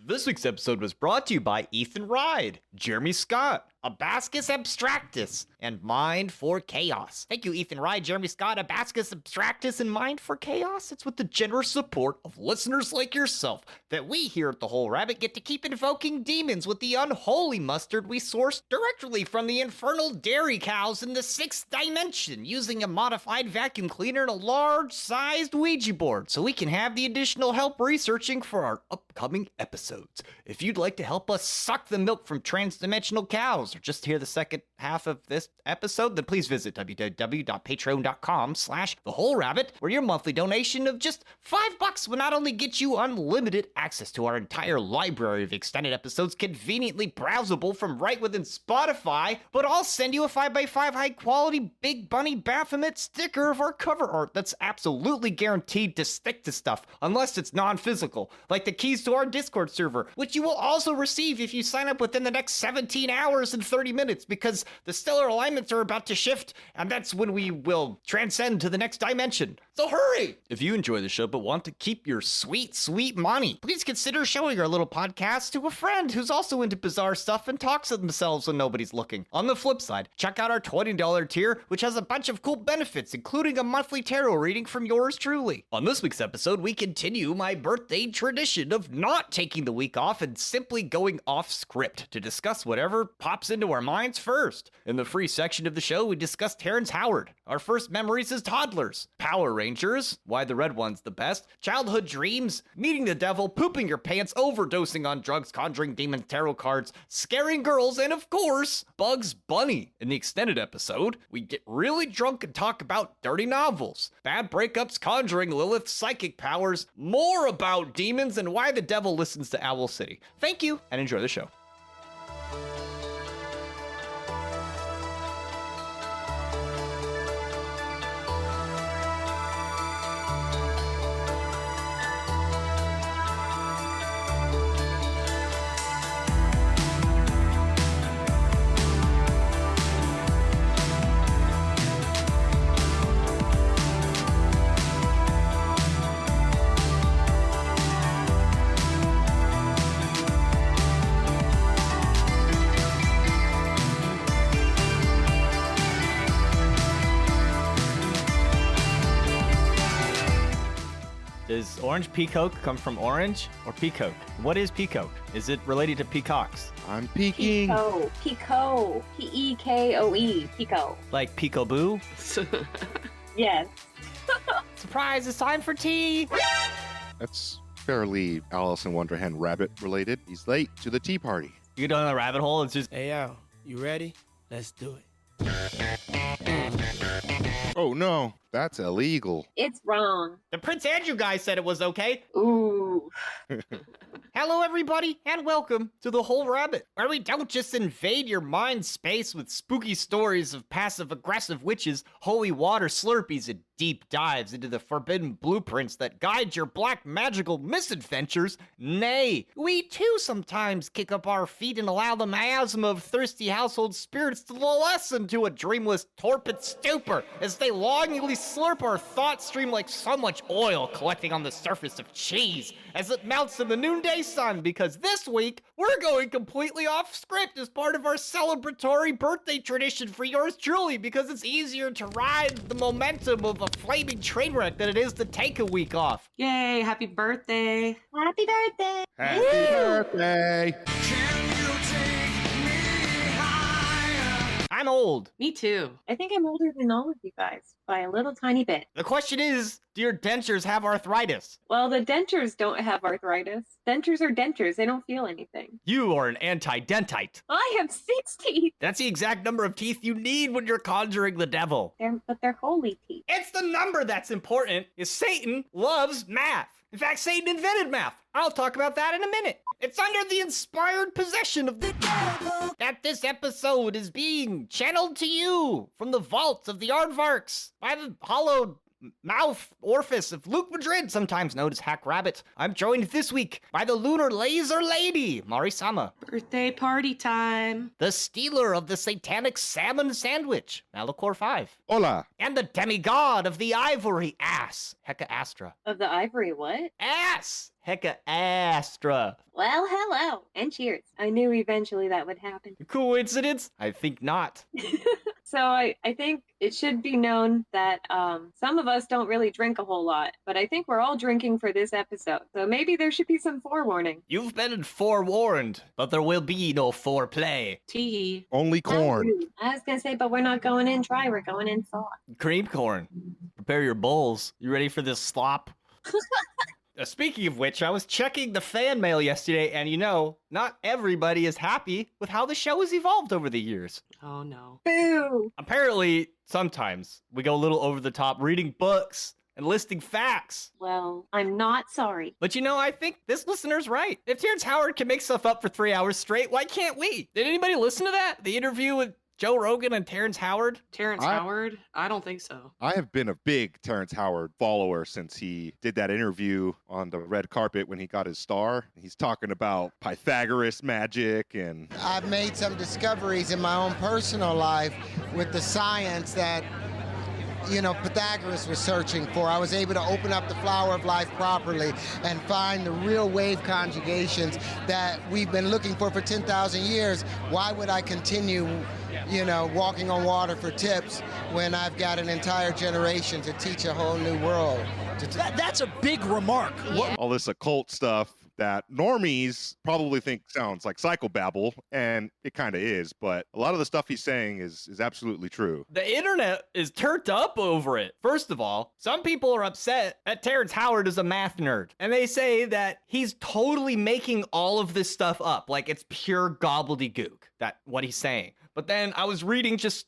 This week's episode was brought to you by Ethan Ride, Jeremy Scott, Abascus Abstractus, and Mind for Chaos. Thank you, Ethan Ride, Jeremy Scott, Abascus Abstractus, and Mind for Chaos. It's with the generous support of listeners like yourself that we here at The Whole Rabbit get to keep invoking demons with the unholy mustard we sourced directly from the infernal dairy cows in the 6th dimension using a modified vacuum cleaner and a large-sized Ouija board so we can have the additional help researching for our upcoming episodes. If you'd like to help us suck the milk from transdimensional cows or just hear the second half of this episode, then please visit www.patreon.com/thewholerabbit, where your monthly donation of just $5 will not only get you unlimited access to our entire library of extended episodes conveniently browsable from right within Spotify, but I'll send you a 5x5 high-quality Big Bunny Baphomet sticker of our cover art that's absolutely guaranteed to stick to stuff, unless it's non-physical, like the keys to our Discord server, which you will also receive if you sign up within the next 17 hours and 30 minutes, because the stellar alignments are about to shift, and that's when we will transcend to the next dimension. So hurry! If you enjoy the show but want to keep your sweet, sweet money, please consider showing our little podcast to a friend who's also into bizarre stuff and talks to themselves when nobody's looking. On the flip side, check out our $20 tier, which has a bunch of cool benefits, including a monthly tarot reading from yours truly. On this week's episode, we continue my birthday tradition of not taking the week off and simply going off script to discuss whatever pops into our minds first. In the free section of the show, we discussed Terrence Howard, our first memories as toddlers, Power Rangers, why the red one's the best, childhood dreams, meeting the devil, pooping your pants, overdosing on drugs, conjuring demons, tarot cards, scaring girls, and of course, Bugs Bunny. In the extended episode, we get really drunk and talk about dirty novels, bad breakups, conjuring Lilith's psychic powers, more about demons, and why the devil listens to Owl City. Thank you, and enjoy the show. Does orange peacock come from orange or peacock? What is peacock? Is it related to peacocks? I'm peeking. Pico. P-E-K-O-E. Pico. Like peekaboo? Yes. Surprise, it's time for tea! That's fairly Alice in Wonderland rabbit related. He's late to the tea party. You go down the rabbit hole, it's just... Hey, yo, you ready? Let's do it. Oh no, that's illegal. It's wrong. The Prince Andrew guy said it was okay. Ooh. Hello, everybody, and welcome to The Whole Rabbit, where we don't just invade your mind space with spooky stories of passive-aggressive witches, holy water slurpees, and deep dives into the forbidden blueprints that guide your black magical misadventures. Nay, we too sometimes kick up our feet and allow the miasma of thirsty household spirits to lull us into a dreamless, torpid stupor as they longingly slurp our thought stream like so much oil collecting on the surface of cheese as it melts in the noonday sun, because this week we're going completely off script as part of our celebratory birthday tradition for yours truly, because it's easier to ride the momentum of a flaming train wreck than it is to take a week off. Yay, happy birthday. Happy birthday. Happy birthday. I'm old. Me too. I think I'm older than all of you guys by a little tiny bit. The question is, do your dentures have arthritis? Well, the dentures don't have arthritis. Dentures are dentures. They don't feel anything. You are an anti-dentite. I have 6 teeth. That's the exact number of teeth you need when you're conjuring the devil. But they're holy teeth. It's the number that's important, is Satan loves math. In fact, Satan invented math. I'll talk about that in a minute. It's under the inspired possession of the devil that this episode is being channeled to you from the vaults of the aardvarks by the hallowed mouth orifice of Luke Madrid, sometimes known as Hack Rabbit. I'm joined this week by the Lunar Laser Lady, Mari-sama. Birthday party time. The stealer of the satanic salmon sandwich, Malachor 5. Hola. And the demigod of the ivory ass, Heka Astra. Of the ivory, what? Ass! Heka Astra. Well, hello. And cheers. I knew eventually that would happen. Coincidence? I think not. So I think it should be known that some of us don't really drink a whole lot, but I think we're all drinking for this episode. So maybe there should be some forewarning. You've been forewarned, but there will be no foreplay. Tea. Only corn. I was going to say, but we're not going in dry. We're going in soft. Cream corn. Prepare your bowls. You ready for this slop? Speaking of which, I was checking the fan mail yesterday, and not everybody is happy with how the show has evolved over the years. Oh, no. Boo! Apparently, sometimes we go a little over the top reading books and listing facts. Well, I'm not sorry. But I think this listener's right. If Terrence Howard can make stuff up for 3 hours straight, why can't we? Did anybody listen to that? The interview with Joe Rogan and Terrence Howard? Terrence Howard? I don't think so. I have been a big Terrence Howard follower since he did that interview on the red carpet when he got his star. He's talking about Pythagoras magic and... I've made some discoveries in my own personal life with the science that Pythagoras was searching for. I was able to open up the flower of life properly and find the real wave conjugations that we've been looking for 10,000 years. Why would I continue, walking on water for tips when I've got an entire generation to teach a whole new world? That's a big remark. Yeah. all this occult stuff that normies probably think sounds like psychobabble, and it kind of is, but a lot of the stuff he's saying is absolutely true. The internet is turned up over it. First of all, some people are upset that Terrence Howard is a math nerd, and they say that he's totally making all of this stuff up, like it's pure gobbledygook, what he's saying. But then I was reading just,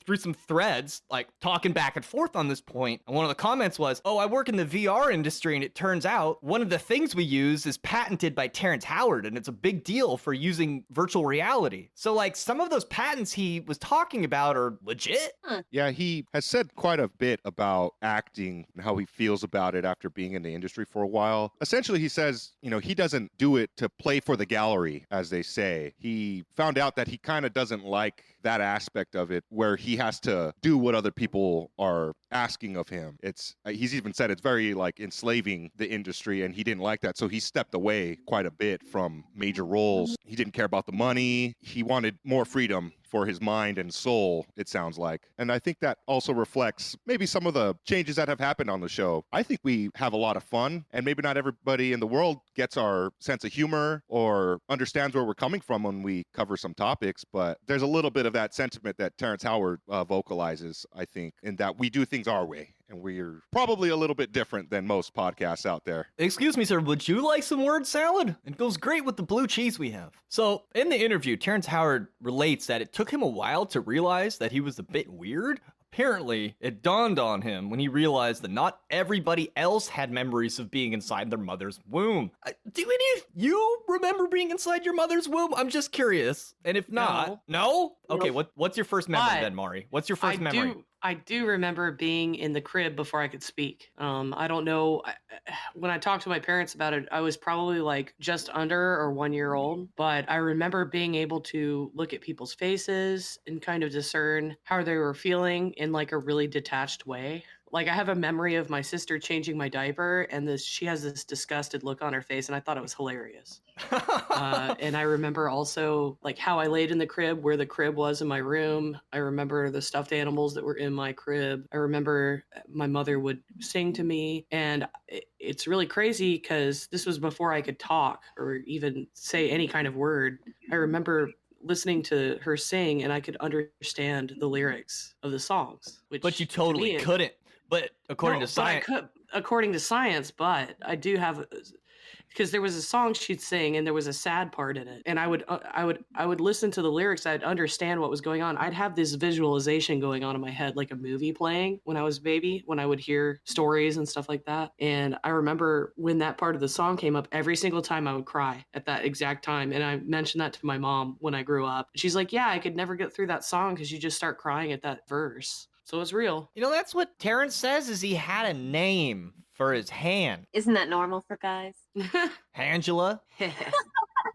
through some threads, like talking back and forth on this point. And one of the comments was, I work in the VR industry, and it turns out one of the things we use is patented by Terrence Howard, and it's a big deal for using virtual reality. So some of those patents he was talking about are legit. Yeah, he has said quite a bit about acting and how he feels about it after being in the industry for a while. Essentially, he says, he doesn't do it to play for the gallery, as they say. He found out that he kind of doesn't like that aspect of it where he has to do what other people are asking of him. He's even said it's very enslaving the industry, and he didn't like that. So he stepped away quite a bit from major roles. He didn't care about the money. He wanted more freedom for his mind and soul, it sounds like. And I think that also reflects maybe some of the changes that have happened on the show. I think we have a lot of fun, and maybe not everybody in the world gets our sense of humor or understands where we're coming from when we cover some topics, but there's a little bit of that sentiment that Terrence Howard vocalizes, I think, in that we do things our way. And we're probably a little bit different than most podcasts out there. Excuse me, sir, would you like some word salad? It goes great with the blue cheese we have. So, in the interview, Terrence Howard relates that it took him a while to realize that he was a bit weird. Apparently, it dawned on him when he realized that not everybody else had memories of being inside their mother's womb. Do any of you remember being inside your mother's womb? I'm just curious. And if not, no? Okay, what's your first memory then, Mari? What's your first memory? I do remember being in the crib before I could speak. I don't know. When I talked to my parents about it, I was probably just under or 1 year old. But I remember being able to look at people's faces and kind of discern how they were feeling in a really detached way. I have a memory of my sister changing my diaper, and she has this disgusted look on her face, and I thought it was hilarious. And I remember also how I laid in the crib, where the crib was in my room. I remember the stuffed animals that were in my crib. I remember my mother would sing to me, and it's really crazy because this was before I could talk or even say any kind of word. I remember listening to her sing, and I could understand the lyrics of the songs. But you totally couldn't. But according to science, according to science, but I do have, because there was a song she'd sing and there was a sad part in it, and I would listen to the lyrics. I'd understand what was going on. I'd have this visualization going on in my head, like a movie playing when I was a baby, when I would hear stories and stuff like that. And I remember when that part of the song came up, every single time I would cry at that exact time. And I mentioned that to my mom when I grew up. She's like, "Yeah, I could never get through that song because you just start crying at that verse." So it's real. You know, that's what Terrence says is he had a name for his hand. Isn't that normal for guys? Angela?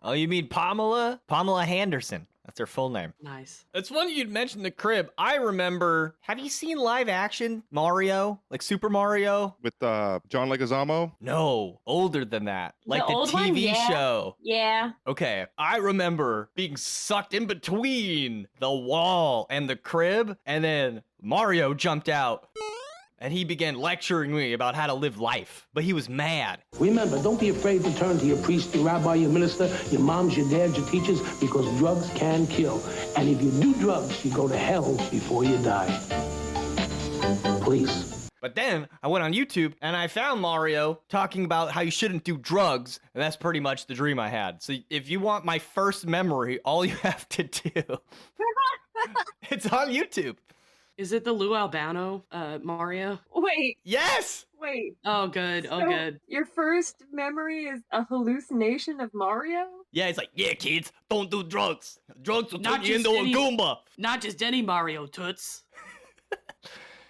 Oh, you mean Pamela? Pamela Henderson. That's her full name. Nice. It's funny you'd mention the crib. I remember, have you seen live action Mario? Like Super Mario? With John Leguizamo. No, older than that. Like the old TV one? Yeah. show. Yeah. Okay, I remember being sucked in between the wall and the crib, and then Mario jumped out. And he began lecturing me about how to live life. But he was mad. Remember, don't be afraid to turn to your priest, your rabbi, your minister, your moms, your dads, your teachers, because drugs can kill. And if you do drugs, you go to hell before you die. Please. But then I went on YouTube and I found Mario talking about how you shouldn't do drugs. And that's pretty much the dream I had. So if you want my first memory, all you have to do, it's on YouTube. Is it the Lou Albano Mario? Wait. Yes! Wait. Oh, good. Oh, So good. Your first memory is a hallucination of Mario? Yeah, it's like, yeah, kids, don't do drugs. Drugs will Not turn you just into a any- Goomba. Not just any Mario toots.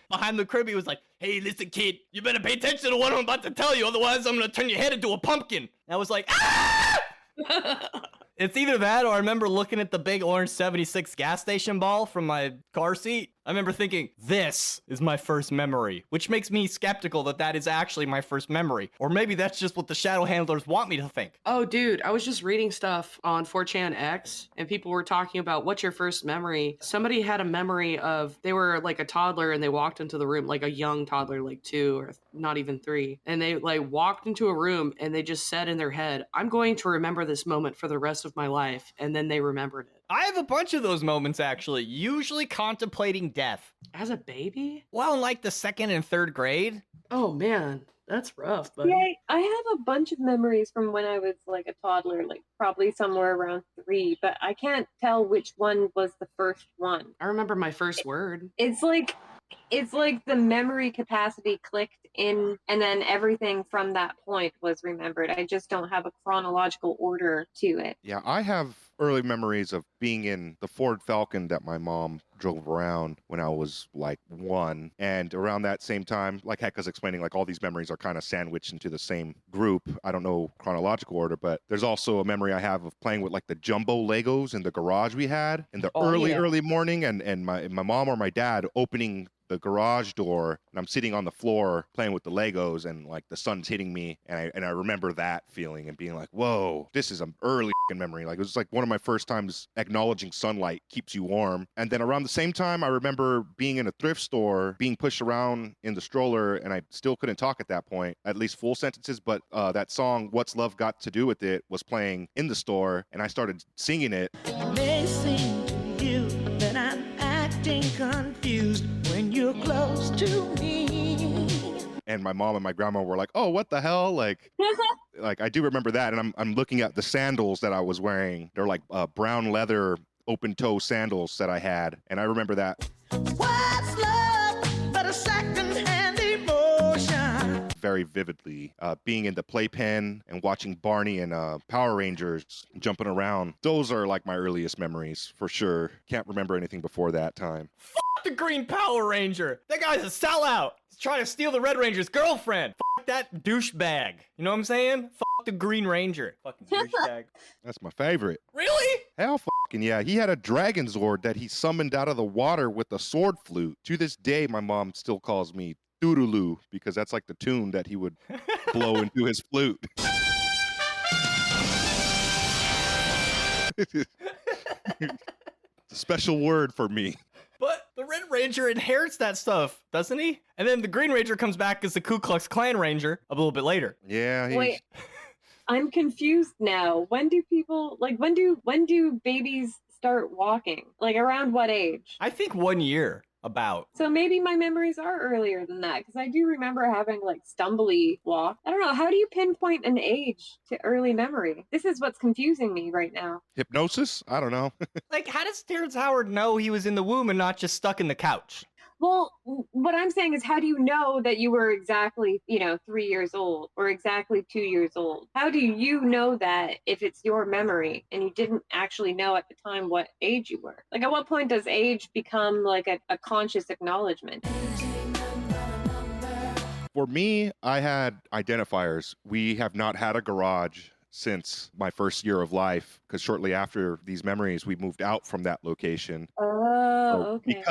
Behind the crib, he was like, hey, listen, kid, you better pay attention to what I'm about to tell you, otherwise I'm gonna turn your head into a pumpkin. And I was like, ah! It's either that or I remember looking at the big orange 76 gas station ball from my car seat. I remember thinking, this is my first memory, which makes me skeptical that that is actually my first memory. Or maybe that's just what the shadow handlers want me to think. Oh, dude, I was just reading stuff on 4chan X, and people were talking about what's your first memory. Somebody had a memory of they were like a toddler and they walked into the room, like a young toddler, like 2 or not even 3. And they like walked into a room and they just said in their head, I'm going to remember this moment for the rest of my life. And then they remembered it. I have a bunch of those moments, actually, usually contemplating death. As a baby? Well, in like the 2nd and 3rd grade. Oh, man. That's rough, buddy. Yeah, I have a bunch of memories from when I was like a toddler, like probably somewhere around 3, but I can't tell which one was the first one. I remember my first word. It's like the memory capacity clicked in and then everything from that point was remembered. I just don't have a chronological order to it. Yeah, I have early memories of being in the Ford Falcon that my mom drove around when I was like 1. And around that same time, like Heka's explaining, like all these memories are kind of sandwiched into the same group. I don't know chronological order, but there's also a memory I have of playing with like the jumbo Legos in the garage we had in the early morning, and my mom or my dad opening the garage door, and I'm sitting on the floor playing with the Legos, and like the sun's hitting me, and I remember that feeling and being like, whoa, this is an early memory. Like it was like one of my first times acknowledging sunlight keeps you warm. And then around the same time, I remember being in a thrift store, being pushed around in the stroller, and I still couldn't talk at that point, at least full sentences, but that song, What's Love Got to Do With It, was playing in the store, and I started singing it. It may seem to you that I'm acting confused when you're close to me. And my mom and my grandma were like, oh, what the hell? Like I do remember that. And I'm looking at the sandals that I was wearing. They're like brown leather open toe sandals that I had. And I remember that. What's love but a second-hand emotion? Very vividly. Being in the playpen and watching Barney and Power Rangers jumping around. Those are like my earliest memories for sure. Can't remember anything before that time. Fuck the Green Power Ranger. That guy's a sellout. He's trying to steal the Red Ranger's girlfriend. Fuck that douchebag. You know what I'm saying? Fuck the Green Ranger. Fucking douchebag. That's my favorite. Really? Hell fucking yeah. He had a dragon Zord that he summoned out of the water with a sword flute. To this day, my mom still calls me Doodaloo because that's like the tune that he would blow into his flute. It's a special word for me. But the Red Ranger inherits that stuff, doesn't he? And then the Green Ranger comes back as the Ku Klux Klan Ranger a little bit later. Yeah. Wait, I'm confused now. When do people when do babies start walking? Like around what age? I think 1 year. About. So maybe my memories are earlier than that, because I do remember having like stumbly walk. I don't know. How do you pinpoint an age to early memory? This is what's confusing me right now. Hypnosis? I don't know. Like, how does Terrence Howard know he was in the womb and not just stuck in the couch? Well, what I'm saying is, how do you know that you were exactly, 3 years old or exactly 2 years old? How do you know that if it's your memory and you didn't actually know at the time what age you were? Like, at what point does age become like a conscious acknowledgement? For me, I had identifiers. We have not had a garage since my first year of life, because shortly after these memories, we moved out from that location. Oh, okay.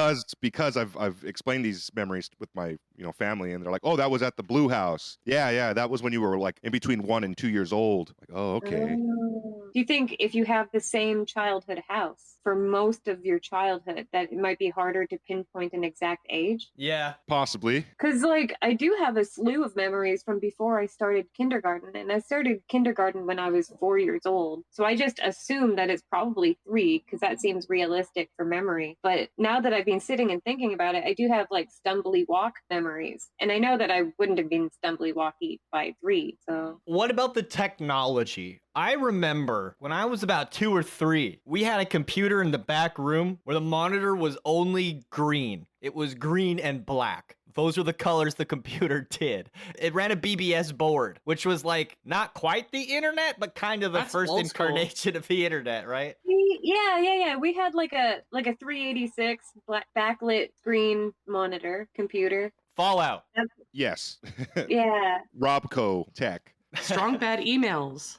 Because I've explained these memories with my family, and they're like, oh, that was at the Blue House. Yeah, that was when you were like in between 1 and 2 years old. Like, oh, okay. Do you think if you have the same childhood house for most of your childhood, that it might be harder to pinpoint an exact age? Yeah. Possibly. Because, like, I do have a slew of memories from before I started kindergarten, and I started kindergarten when I was 4 years old. So I just assume that it's probably 3, because that seems realistic for memory. But now that I've been sitting and thinking about it, I do have, like, stumbly walk memories. And I know that I wouldn't have been stumbly walky by 3, so... What about the technology? I remember when I was about 2 or 3, we had a computer in the back room where the monitor was only green. It was green and black. Those are the colors the computer did. It ran a BBS board, which was like not quite the internet, but kind of the That's first old school. incarnation of the internet, right? Yeah. We had like a 386 black backlit screen monitor computer. Fallout. Yes. Yeah. Robco Tech. Strong bad emails.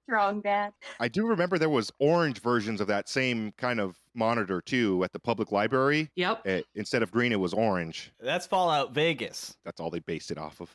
Strong bad. I do remember there was orange versions of that same kind of monitor too at the public library. Yep. Instead of green, it was orange. That's Fallout Vegas. That's all they based it off of.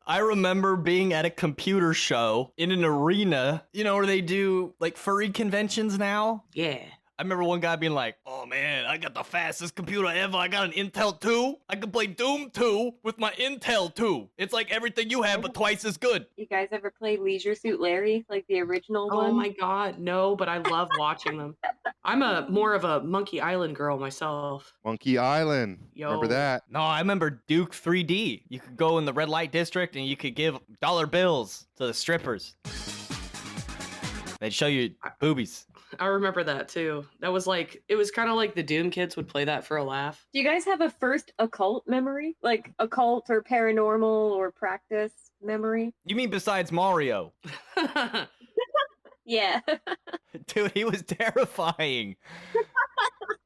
I remember being at a computer show in an arena, where they do like furry conventions now. Yeah. I remember one guy being like, oh man, I got the fastest computer ever. I got an Intel 2. I can play Doom 2 with my Intel 2. It's like everything you have, but twice as good. You guys ever play Leisure Suit Larry, like the original one? Oh my God, no, but I love watching them. I'm more of a Monkey Island girl myself. Monkey Island. Yo. Remember that? No, I remember Duke 3D. You could go in the red light district and you could give dollar bills to the strippers. They'd show you boobies. I remember that too. That was like, it was kind of like the Doom kids would play that for a laugh. Do you guys have a first occult memory? Like occult or paranormal or practice memory? You mean besides Mario? Yeah. Dude, he was terrifying.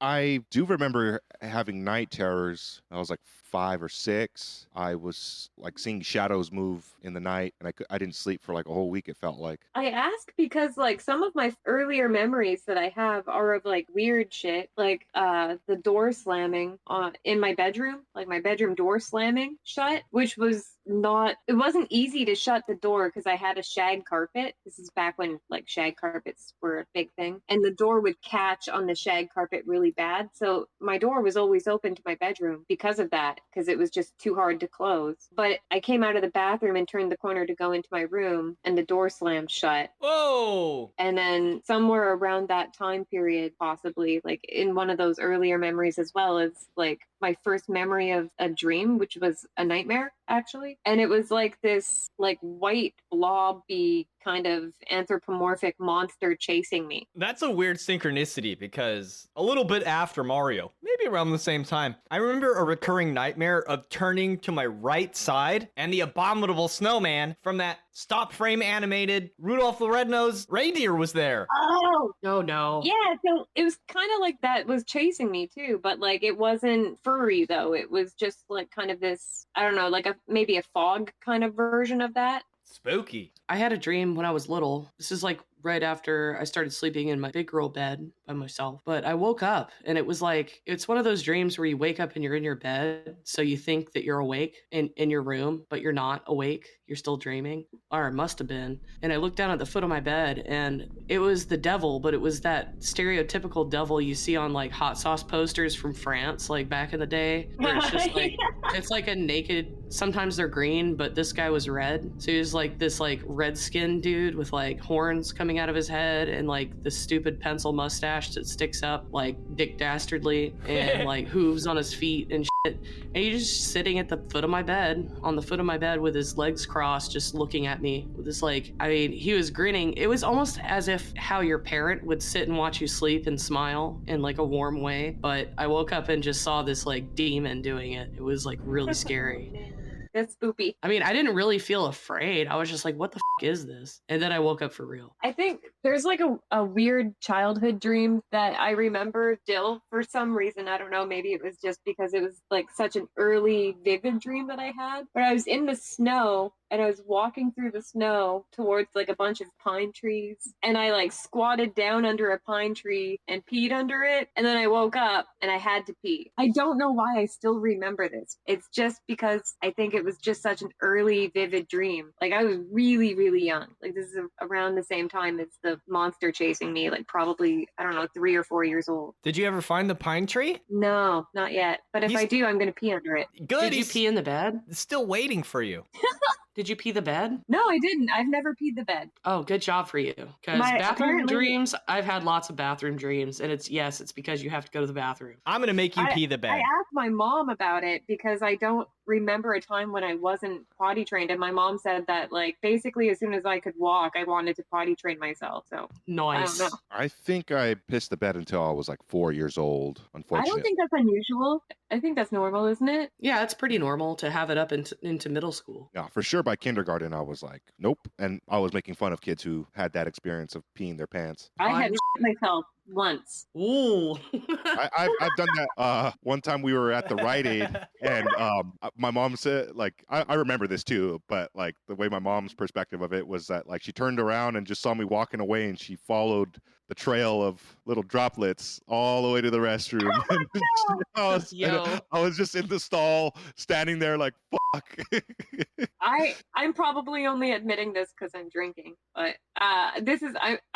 I do remember having night terrors. I was like 5 or 6. I was like seeing shadows move in the night, and I didn't sleep for like a whole week, it felt like. I ask because like some of my earlier memories that I have are of like weird shit, like the door slamming in my bedroom, like my bedroom door slamming shut, which was it wasn't easy to shut the door because I had a shag carpet. This is back when like shag carpets were a big thing, and the door would catch on the shag carpet really bad. So my door was always open to my bedroom because of that, because it was just too hard to close. But I came out of the bathroom and turned the corner to go into my room, and the door slammed shut. Whoa! And then somewhere around that time period, possibly like in one of those earlier memories as well, as like my first memory of a dream, which was a nightmare actually. And it was like this like white blobby kind of anthropomorphic monster chasing me. That's a weird synchronicity because a little bit after Mario, maybe around the same time, I remember a recurring nightmare of turning to my right side and the abominable snowman from that stop frame animated Rudolph the Red-Nosed Reindeer was there. Oh! No. Yeah, so it was kind of like that was chasing me too, but like it wasn't furry though. It was just like kind of this, I don't know, like maybe a fog kind of version of that. Spooky. I had a dream when I was little. This is like right after I started sleeping in my big girl bed by myself. But I woke up and it was like, it's one of those dreams where you wake up and you're in your bed. So you think that you're awake in your room, but you're not awake. You're still dreaming, or it must have been. And I looked down at the foot of my bed and it was the devil, but it was that stereotypical devil you see on like hot sauce posters from France, like back in the day, where it's just like, it's like a naked, sometimes they're green, but this guy was red. So he was like this like red skinned dude with like horns coming coming out of his head and like the stupid pencil mustache that sticks up like Dick Dastardly and like hooves on his feet and shit. And he's just sitting at the foot of my bed, on the foot of my bed with his legs crossed, just looking at me with this like, I mean, he was grinning. It was almost as if how your parent would sit and watch you sleep and smile in like a warm way. But I woke up and just saw this like demon doing it. It was like really scary. That's spoopy. I mean, I didn't really feel afraid. I was just like, what the is this? And then I woke up for real. I think there's like a weird childhood dream that I remember still for some reason. I don't know. Maybe it was just because it was like such an early, vivid dream that I had. But I was in the snow and I was walking through the snow towards like a bunch of pine trees. And I like squatted down under a pine tree and peed under it. And then I woke up and I had to pee. I don't know why I still remember this. It's just because I think it was just such an early, vivid dream. Like I was really, really young. Like this is around the same time as the monster chasing me, like probably, I don't know, 3 or 4 years old. Did you ever find the pine tree? No, not yet. But if I do, I'm going to pee under it. Good. Did you pee in the bed? Still waiting for you. Did you pee the bed? No, I didn't. I've never peed the bed. Oh, good job for you. Because bathroom dreams, I've had lots of bathroom dreams. And it's because you have to go to the bathroom. I'm going to make you pee the bed. I asked my mom about it because I don't remember a time when I wasn't potty trained. And my mom said that, like, basically as soon as I could walk, I wanted to potty train myself. So, nice. I don't know. I think I pissed the bed until I was like 4 years old, unfortunately. I don't think that's unusual. I think that's normal, isn't it? Yeah, it's pretty normal to have it up into middle school. Yeah, for sure. By kindergarten, I was like, nope. And I was making fun of kids who had that experience of peeing their pants. I had shit myself once. Ooh. I've done that. One time we were at the Rite Aid and my mom said, like, I remember this too, but like the way my mom's perspective of it was that like she turned around and just saw me walking away and she followed the trail of little droplets all the way to the restroom. Oh, I was just in the stall standing there like, fuck. I'm probably only admitting this because I'm drinking, but I'm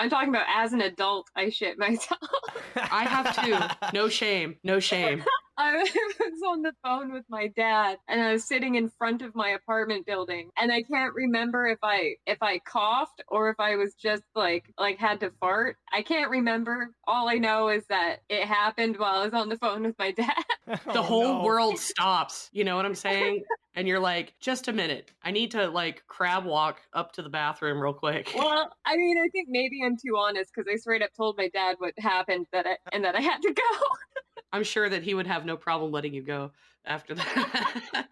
talking about as an adult, I shit myself. I have too. No shame. No shame. I was on the phone with my dad and I was sitting in front of my apartment building and I can't remember if I coughed or if I was just like had to fart. I can't remember. All I know is that it happened while I was on the phone with my dad. The whole world stops. You know what I'm saying? And you're like, just a minute. I need to like crab walk up to the bathroom real quick. Well, I mean, I think maybe I'm too honest because I straight up told my dad what happened that I had to go. I'm sure that he would have no problem letting you go after that.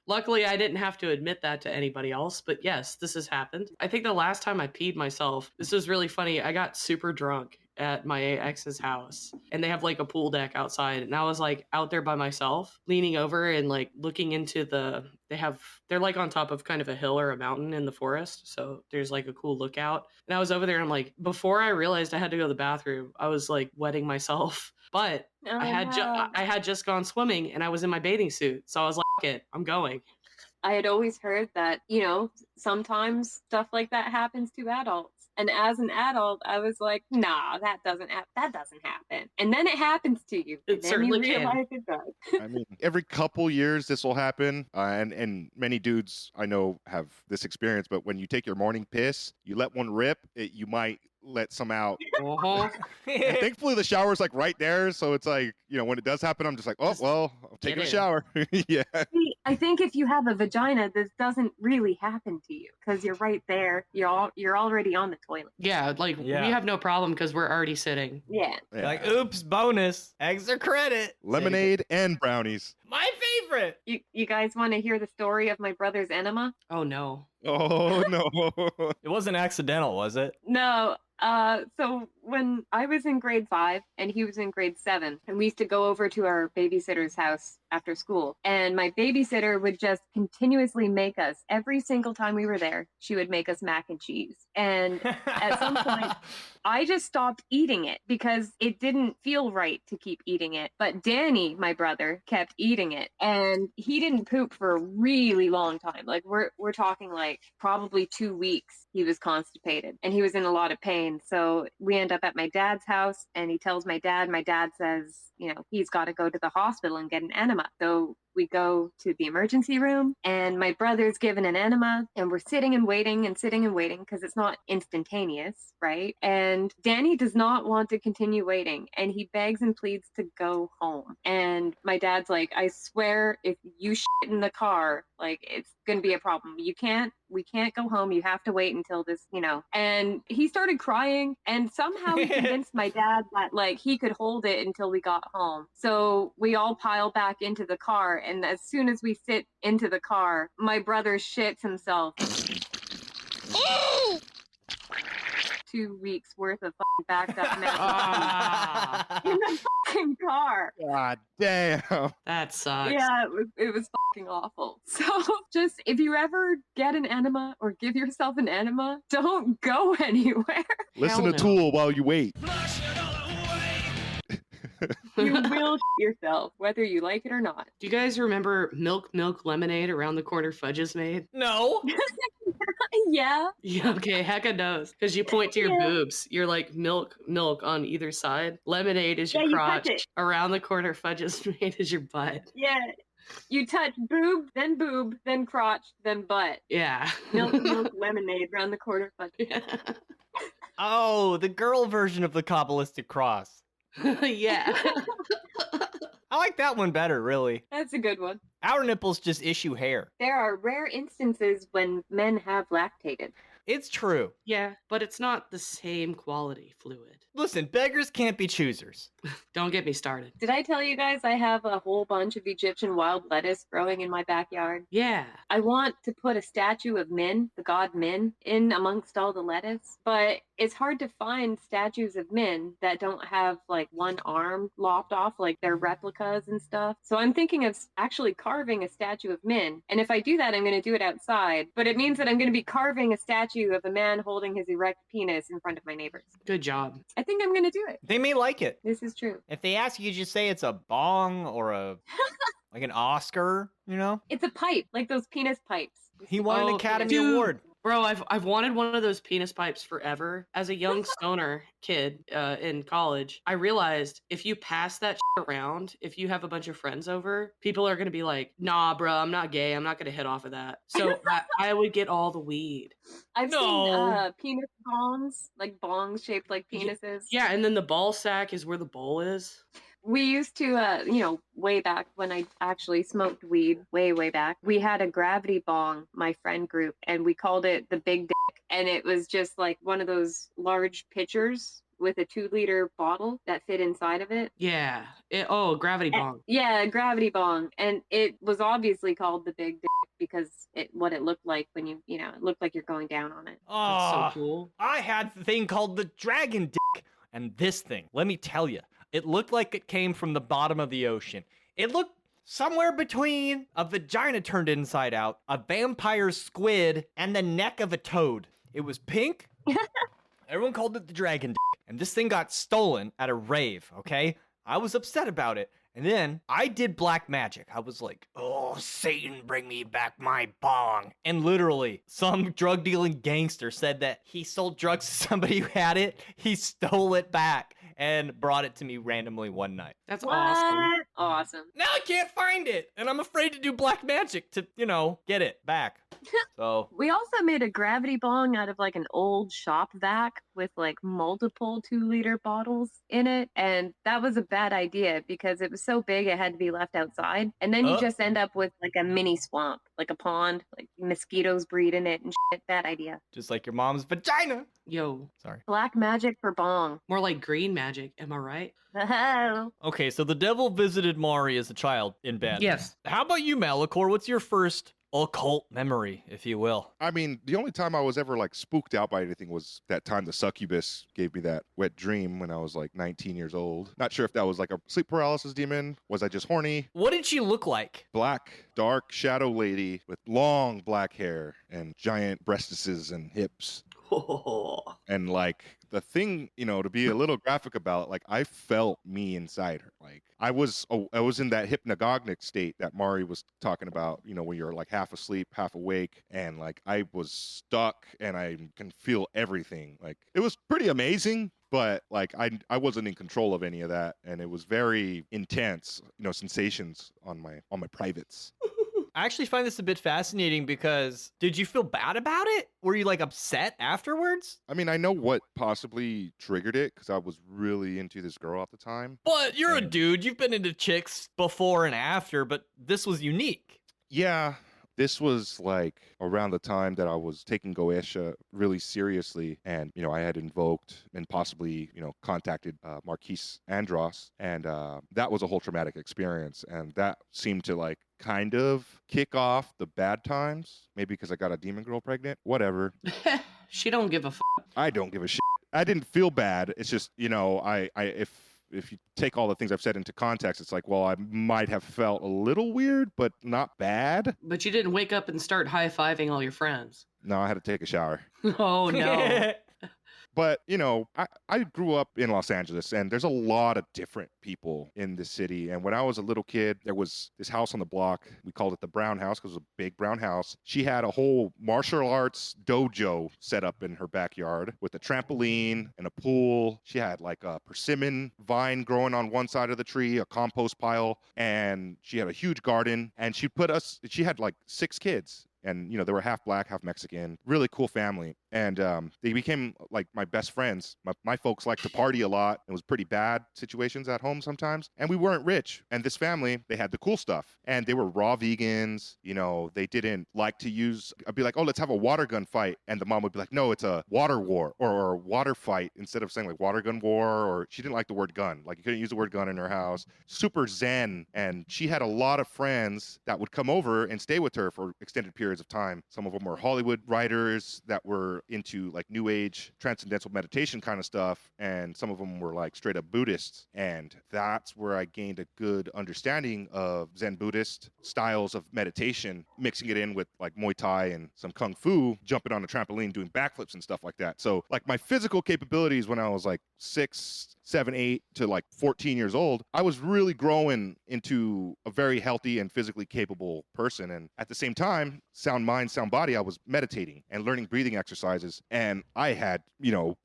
Luckily, I didn't have to admit that to anybody else, but yes, this has happened. I think the last time I peed myself, this was really funny. I got super drunk at my ex's house and they have like a pool deck outside and I was like out there by myself leaning over and like looking into they're like on top of kind of a hill or a mountain in the forest, so there's like a cool lookout, and I was over there and I'm like, before I realized I had to go to the bathroom, I was like wetting myself, but I had just gone swimming and I was in my bathing suit, so I was like, I'm going. I had always heard that, sometimes stuff like that happens to adults. And as an adult, I was like, nah, that doesn't happen. And then it happens to you. It certainly can. It does. I mean, every couple years this will happen. And many dudes I know have this experience, but when you take your morning piss, you let one rip, you might let some out. Uh-huh. And thankfully the shower's like right there, so it's like, when it does happen, I'm just like, oh well, I'm taking a shower. Yeah. See, I think if you have a vagina, this doesn't really happen to you because you're right there. You're already on the toilet. Yeah, like we have no problem because we're already sitting. Yeah. Like, oops, bonus, extra credit, lemonade and brownies. My favorite. You guys want to hear the story of my brother's enema? Oh no. Oh no. It wasn't accidental, was it? No. So when I was in grade 5 and he was in grade 7, and we used to go over to our babysitter's house after school, and my babysitter would just continuously make us, every single time we were there, she would make us mac and cheese. And at some point, I just stopped eating it because it didn't feel right to keep eating it. But Danny, my brother, kept eating it, and he didn't poop for a really long time. Like we're talking like probably 2 weeks. He was constipated and he was in a lot of pain. So we end up at my dad's house and he tells my dad says, he's got to go to the hospital and get an enema. So we go to the emergency room, and my brother's given an enema, and we're sitting and waiting because it's not instantaneous, right? And Danny does not want to continue waiting, and he begs and pleads to go home. And my dad's like, I swear, if you shit in the car, like, it's gonna be a problem. We can't go home. You have to wait until this, And he started crying, and somehow he convinced my dad that, like, he could hold it until we got home. So we all pile back into the car, and as soon as we sit into the car, my brother shits himself. 2 weeks worth of fucking backed up medicine in the fucking car. God damn. That sucks. Yeah, it was fucking awful. So just, if you ever get an enema or give yourself an enema, don't go anywhere. Listen Hell to no. Tool while you wait. You will yourself, whether you like it or not. Do you guys remember Milk Lemonade around the corner Fudges made? No. Yeah. Yeah, okay, Heka knows. Because you point to your boobs. You're like milk on either side. Lemonade is your Yeah, you crotch. touch it. Around the corner Fudges made is your butt. Yeah. You touch boob, then crotch, then butt. Yeah. Milk, lemonade, round the corner. Oh, the girl version of the Kabbalistic cross. Yeah. I like that one better, really. That's a good one. Our nipples just issue hair. There are rare instances when men have lactated. It's true. Yeah, but it's not the same quality fluid. Listen, beggars can't be choosers. Don't get me started. Did I tell you guys I have a whole bunch of Egyptian wild lettuce growing in my backyard? Yeah. I want to put a statue of Min, the god Min, in amongst all the lettuce, but it's hard to find statues of Min that don't have like one arm lopped off, like they're replicas and stuff. So I'm thinking of actually carving a statue of Min. And if I do that, I'm going to do it outside, but it means that I'm going to be carving a statue of a man holding his erect penis in front of my neighbors. Good job. I think I'm going to do it. They may like it. This is true. If they ask you, just say it's a bong or a like an Oscar, It's a pipe, like those penis pipes. He won an Oh, Academy dude. Award. Bro, I've wanted one of those penis pipes forever. As a young stoner kid in college, I realized if you pass that shit around, if you have a bunch of friends over, people are going to be like, nah, bro, I'm not gay. I'm not going to hit off of that. So I would get all the weed. I've seen penis bongs, like bongs shaped like penises. Yeah, and then the ball sack is where the bowl is. We used to, way back when I actually smoked weed, way back, we had a gravity bong, my friend group, and we called it the Big Dick. And it was just like one of those large pitchers with a 2-liter bottle that fit inside of it. Yeah. Gravity bong. Yeah, a gravity bong. And it was obviously called the Big Dick because what it looked like when it looked like you're going down on it. That's so Oh, cool. I had the thing called the dragon dick. And this thing, let me tell you, it looked like it came from the bottom of the ocean. It looked somewhere between a vagina turned inside out, a vampire squid, and the neck of a toad. It was pink. Everyone called it the dragon dick. And this thing got stolen at a rave, okay? I was upset about it. And then I did black magic. I was like, oh, Satan, bring me back my bong. And literally, some drug dealing gangster said that he sold drugs to somebody who had it. He stole it back and brought it to me randomly one night. That's What? awesome. Awesome. Now I can't find it. And I'm afraid to do black magic to, get it back. So We also made a gravity bong out of like an old shop vac with like multiple 2-liter bottles in it. And that was a bad idea because it was so big it had to be left outside. And then you just end up with like a mini swamp, like a pond, like mosquitoes breed in it and shit. Bad idea. just like your mom's vagina. Yo, Sorry. Black magic for bong. more like green magic. Am I right? Oh. Okay, so the devil visited Mari as a child in bed. Yes. How about you, Malachor? What's your first occult memory, if you will? I mean, the only time I was ever like spooked out by anything was that time the succubus gave me that wet dream when I was like 19 years old. Not sure if that was like a sleep paralysis demon. Was I just horny? What did she look like? Black, dark shadow lady with long black hair and giant breastises and hips. And like the thing, to be a little graphic about it, like I felt me inside her. Like I was in that hypnagogic state that Mari was talking about, when you're like half asleep, half awake. And like I was stuck and I can feel everything. Like it was pretty amazing but like I wasn't in control of any of that, and it was very intense, sensations on my privates. I actually find this a bit fascinating because did you feel bad about it? Were you like upset afterwards? I mean, I know what possibly triggered it because I was really into this girl at the time. But you're a dude. You've been into chicks before and after, but this was unique. Yeah, this was like around the time that I was taking Goetia really seriously. And, I had invoked and possibly, contacted Marquise Andros. And that was a whole traumatic experience. And that seemed to like kind of kick off the bad times. Maybe because I got a demon girl pregnant. Whatever. She don't give a f. I don't give a shit. I didn't feel bad. It's just, if you take all the things I've said into context, it's like, well, I might have felt a little weird, but not bad. But you didn't wake up and start high-fiving all your friends. No, I had to take a shower. Oh, no. But, I grew up in Los Angeles, and there's a lot of different people in the city. And when I was a little kid, there was this house on the block. We called it the Brown House because it was a big brown house. She had a whole martial arts dojo set up in her backyard with a trampoline and a pool. She had like a persimmon vine growing on one side of the tree, a compost pile, and she had a huge garden. And she had like 6 kids. And, they were half black, half Mexican, really cool family. And they became like my best friends. My folks liked to party a lot. It was pretty bad situations at home sometimes. And we weren't rich. And this family, they had the cool stuff. And they were raw vegans. They didn't like to I'd be like, oh, let's have a water gun fight. And the mom would be like, no, it's a water war or a water fight, instead of saying like water gun war. Or she didn't like the word gun. Like you couldn't use the word gun in her house. Super zen. And she had a lot of friends that would come over and stay with her for extended periods of time. Some of them were Hollywood writers that were into like new age transcendental meditation kind of stuff, and some of them were like straight up Buddhists. And that's where I gained a good understanding of Zen Buddhist styles of meditation, mixing it in with like Muay Thai and some Kung Fu, jumping on a trampoline, doing backflips and stuff like that. So like my physical capabilities when I was like 6, 7, 8 to like 14 years old, I was really growing into a very healthy and physically capable person. And at the same time, sound mind, sound body, I was meditating and learning breathing exercises. And I had,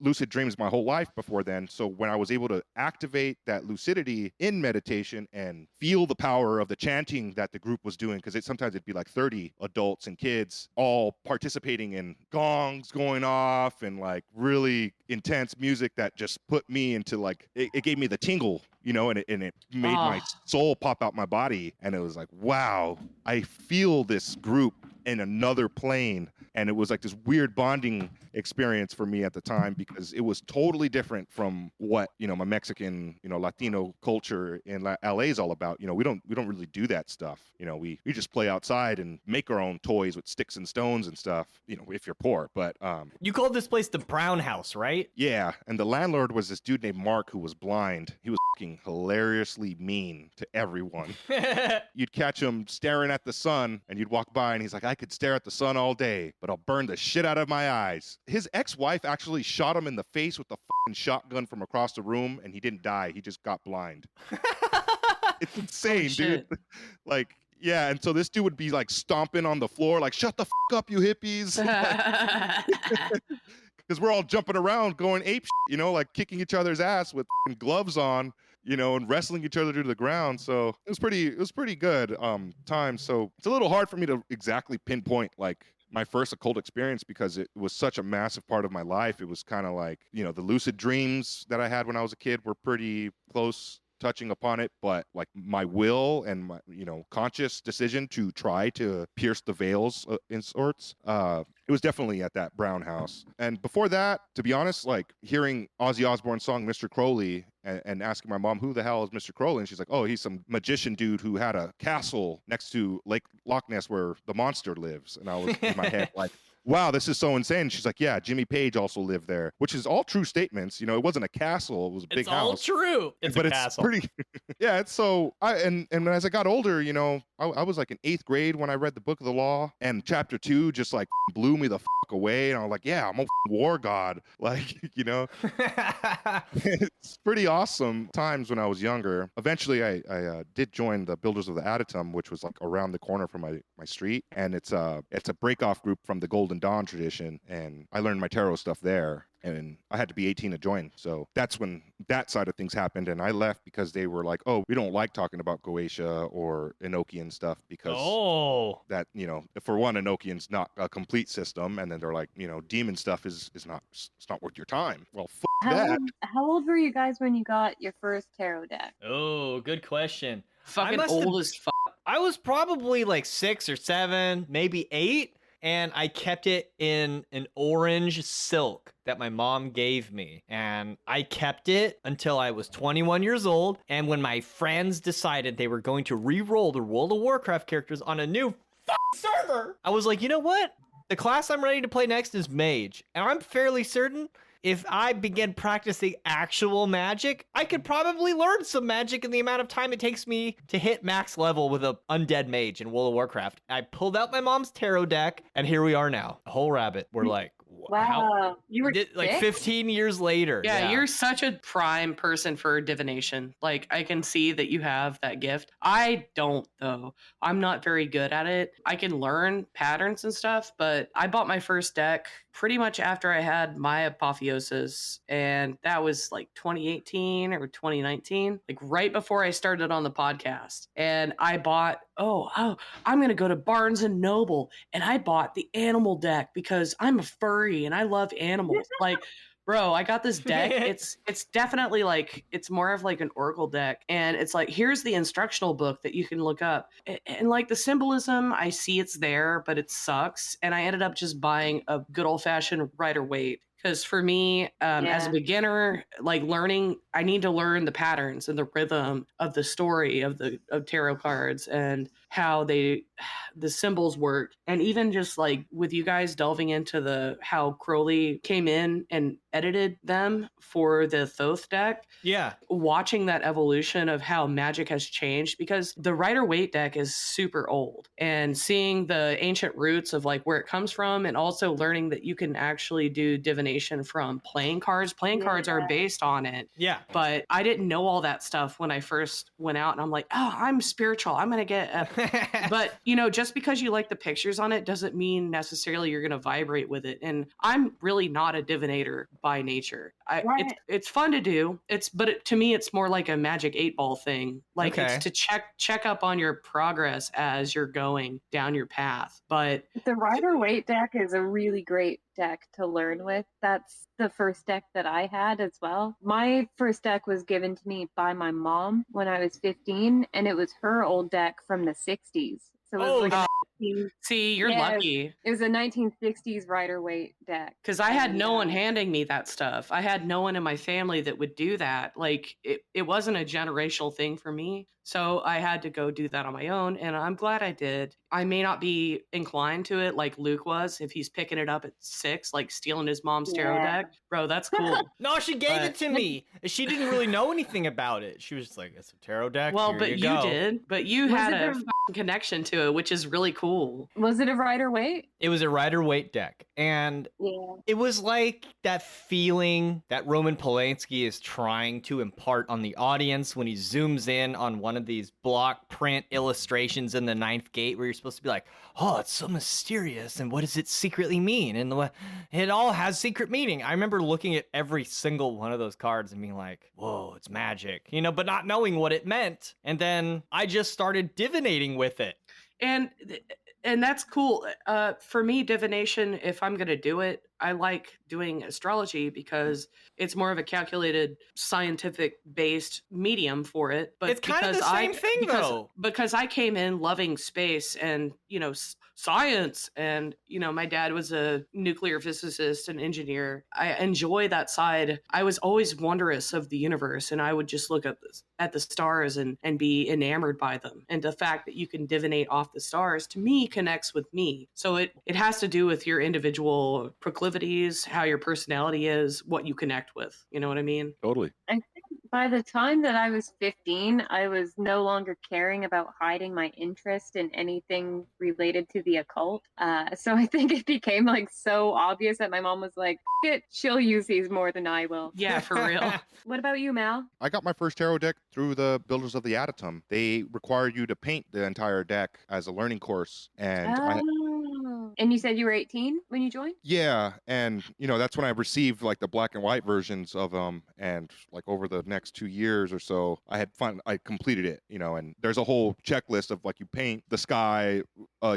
lucid dreams my whole life before then. So when I was able to activate that lucidity in meditation and feel the power of the chanting that the group was doing, because sometimes it'd be like 30 adults and kids all participating in gongs going off and like really intense music that just put me into like, it gave me the tingle, and it made my soul pop out my body. And it was like, wow, I feel this group in another plane. And it was like this weird bonding experience for me at the time, because it was totally different from what, my Mexican, Latino culture in LA is all about. We don't really do that stuff. We just play outside and make our own toys with sticks and stones and stuff, if you're poor. But you called this place the Brown House, right? Yeah. And the landlord was this dude named Mark who was blind. He was fucking hilariously mean to everyone. You'd catch him staring at the sun and you'd walk by and he's like, I could stare at the sun all day, but I'll burn the shit out of my eyes. His ex-wife actually shot him in the face with a fucking shotgun from across the room, and he didn't die. He just got blind. It's insane, dude. Like, yeah, and so this dude would be like stomping on the floor, like, shut the fuck up, you hippies. Because we're all jumping around going ape shit, like kicking each other's ass with gloves on, and wrestling each other to the ground. So it was pretty good time. So it's a little hard for me to exactly pinpoint like my first occult experience, because it was such a massive part of my life. It was kind of like, the lucid dreams that I had when I was a kid were pretty close touching upon it, but like my will and my, conscious decision to try to pierce the veils in sorts, it was definitely at that Brown House. And before that, to be honest, like hearing Ozzy Osbourne's song Mr. Crowley and asking my mom, who the hell is Mr. Crowley? And she's like, oh, he's some magician dude who had a castle next to Lake Loch Ness where the monster lives. And I was in my head like, wow, this is so insane. She's like, yeah, Jimmy Page also lived there, which is all true statements. It wasn't a castle. It was a big house. It's all true. It's a castle. It's pretty, yeah. It's so, and as I got older, I was like in 8th grade when I read the Book of the Law, and chapter 2 just like blew me the fuck away. And I was like, yeah, I'm a war god. Like, it's pretty awesome times when I was younger. Eventually I did join the Builders of the Adytum, which was like around the corner from my street. And it's a break off group from the Golden Golden Dawn tradition, and I learned my tarot stuff there. And I had to be 18 to join. So that's when that side of things happened. And I left because they were like, oh, we don't like talking about Goetia or Enochian stuff because that, for one, Enochian's not a complete system. And then they're like, demon stuff is not, it's not worth your time. Well, that. How old were you guys when you got your first tarot deck? Oh, good question. Fucking old as fuck. I was probably like 6 or 7, maybe 8. And I kept it in an orange silk that my mom gave me. And I kept it until I was 21 years old. And when my friends decided they were going to re-roll the World of Warcraft characters on a new server, I was like, you know what? The class I'm ready to play next is Mage. And I'm fairly certain if I begin practicing actual magic, I could probably learn some magic in the amount of time it takes me to hit max level with an undead mage in World of Warcraft. I pulled out my mom's tarot deck, and here we are now. A whole rabbit. We're like, wow. You were like 15 years later. Yeah, you're such a prime person for divination. Like, I can see that you have that gift. I don't, though. I'm not very good at it. I can learn patterns and stuff, but I bought my first deck pretty much after I had my apotheosis, and that was like 2018 or 2019, like right before I started on the podcast. And I bought, I'm going to go to Barnes and Noble, and I bought the animal deck because I'm a furry and I love animals. Like, bro, I got this deck. It's definitely like, it's more of like an oracle deck. And it's like, here's the instructional book that you can look up. And like the symbolism, I see it's there, but it sucks. And I ended up just buying a good old fashioned Rider-Waite. Because for me, as a beginner, like I need to learn the patterns and the rhythm of the story of tarot cards and how the symbols work. And even just like with you guys delving into how Crowley came in and edited them for the Thoth deck. Yeah. Watching that evolution of how magic has changed, because the Rider-Waite deck is super old, and seeing the ancient roots of like where it comes from, and also learning that you can actually do divination from playing cards. Playing cards are based on it. Yeah. But I didn't know all that stuff when I first went out, and I'm like, oh, I'm spiritual. I'm going to get but just because you like the pictures on it doesn't mean necessarily you're going to vibrate with it. And I'm really not a divinator by nature. It's fun to do. To me, it's more like a magic 8-ball thing. Like it's to check up on your progress as you're going down your path. But the Rider-Waite deck is a really great deck to learn with. That's the first deck that I had as well. My first deck was given to me by my mom when I was 15, and it was her old deck from the 60s. So it was see, you're lucky. It was a 1960s Rider-Waite deck. Because I had no one handing me that stuff. I had no one in my family that would do that. Like, it wasn't a generational thing for me. So I had to go do that on my own, and I'm glad I did. I may not be inclined to it like Luke was if he's picking it up at 6, like stealing his mom's tarot deck. Bro, that's cool. No, she gave it to me. She didn't really know anything about it. She was just like, it's a tarot deck. Well, Here but you go. did. But you had a connection to it, which is really cool. Was it a Rider-Waite? It was a Rider-Waite deck. And it was like that feeling that Roman Polanski is trying to impart on the audience when he zooms in on one of these block print illustrations in the Ninth Gate, where you're supposed to be like, oh, it's so mysterious, and what does it secretly mean? And it all has secret meaning. I remember looking at every single one of those cards and being like, whoa, it's magic, but not knowing what it meant. And then I just started divinating with it. And that's cool. For me, divination, if I'm going to do it, I like doing astrology because it's more of a calculated, scientific-based medium for it. But it's kind of the same thing, though. Because I came in loving space and, science, and, my dad was a nuclear physicist and engineer. I enjoy that side. I was always wondrous of the universe, and I would just look at the stars and be enamored by them. And the fact that you can divinate off the stars, to me, connects with me. So it has to do with your individual proclivities, how your personality is, what you connect with. You know what I mean? Totally. I think by the time that I was 15, I was no longer caring about hiding my interest in anything related to the occult. So I think it became so obvious that my mom was like, it, she'll use these more than I will. Yeah, for real. What about you, Mal? I got my first tarot deck through the Builders of the Adytum. They require you to paint the entire deck as a learning course. And And you said you were 18 when you joined? Yeah, and that's when I received like the black and white versions of them, and like over the next 2 years or so, I completed it, and there's a whole checklist of like you paint the sky